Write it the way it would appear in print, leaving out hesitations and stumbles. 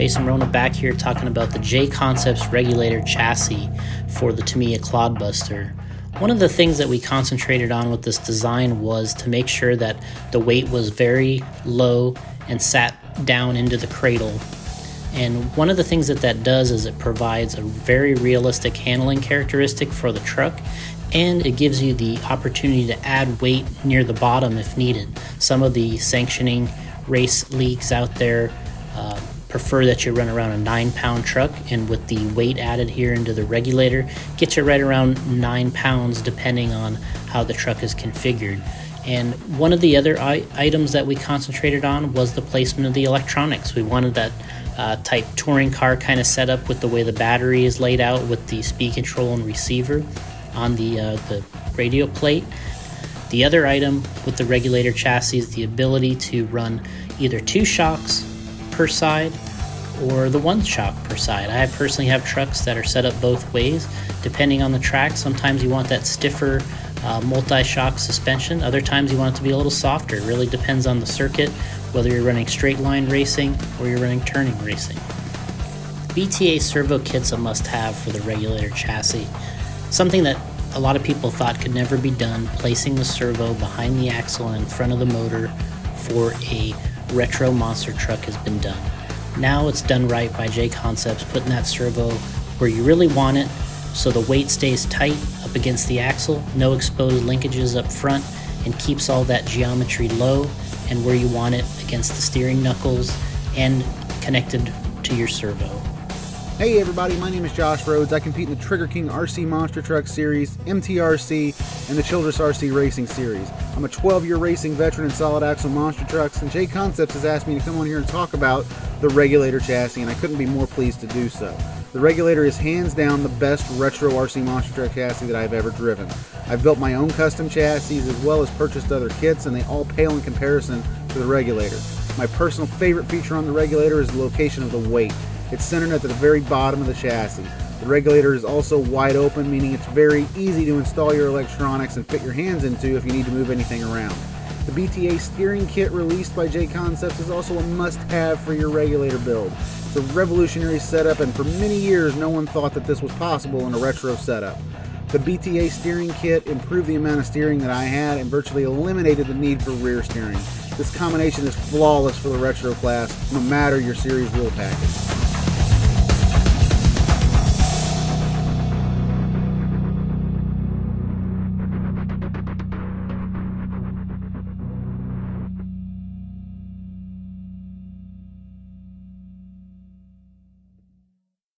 Jason Rona back here talking about the JConcepts Regulator Chassis for the Tamiya Clod Buster. One of the things that we concentrated on with this design was to make sure that the weight was very low and sat down into the cradle. And one of the things that does is it provides a very realistic handling characteristic for the truck, and it gives you the opportunity to add weight near the bottom if needed. Some of the sanctioning race leagues out there prefer that you run around a 9-pound truck, and with the weight added here into the regulator, gets you right around 9 pounds depending on how the truck is configured. And one of the other items that we concentrated on was the placement of the electronics. We wanted that type touring car kind of setup with the way the battery is laid out with the speed control and receiver on the radio plate. The other item with the regulator chassis is the ability to run either 2 shocks per side or the 1 shock per side. I personally have trucks that are set up both ways depending on the track. Sometimes you want that stiffer multi-shock suspension. Other times you want it to be a little softer. It really depends on the circuit, whether you're running straight line racing or you're running turning racing. The Bta servo kit's a must-have for the regulator chassis. Something that a lot of people thought could never be done, placing the servo behind the axle and in front of the motor for a retro monster truck, has been done. Now it's done right by JConcepts, putting that servo where you really want it so the weight stays tight up against the axle, no exposed linkages up front, and keeps all that geometry low and where you want it against the steering knuckles and connected to your servo. Hey everybody, my name is Josh Rhodes. I compete in the Trigger King RC Monster Truck Series, MTRC, and the Childress RC Racing Series. I'm a 12-year racing veteran in solid axle monster trucks, and JConcepts has asked me to come on here and talk about the Regulator chassis, and I couldn't be more pleased to do so. The Regulator is hands down the best retro RC monster truck chassis that I've ever driven. I've built my own custom chassis as well as purchased other kits, and they all pale in comparison to the Regulator. My personal favorite feature on the Regulator is the location of the weight. It's centered at the very bottom of the chassis. The regulator is also wide open, meaning it's very easy to install your electronics and fit your hands into if you need to move anything around. The Bta Steering Kit released by JConcepts is also a must-have for your regulator build. It's a revolutionary setup, and for many years no one thought that this was possible in a retro setup. The Bta Steering Kit improved the amount of steering that I had and virtually eliminated the need for rear steering. This combination is flawless for the retro class, no matter your series wheel package.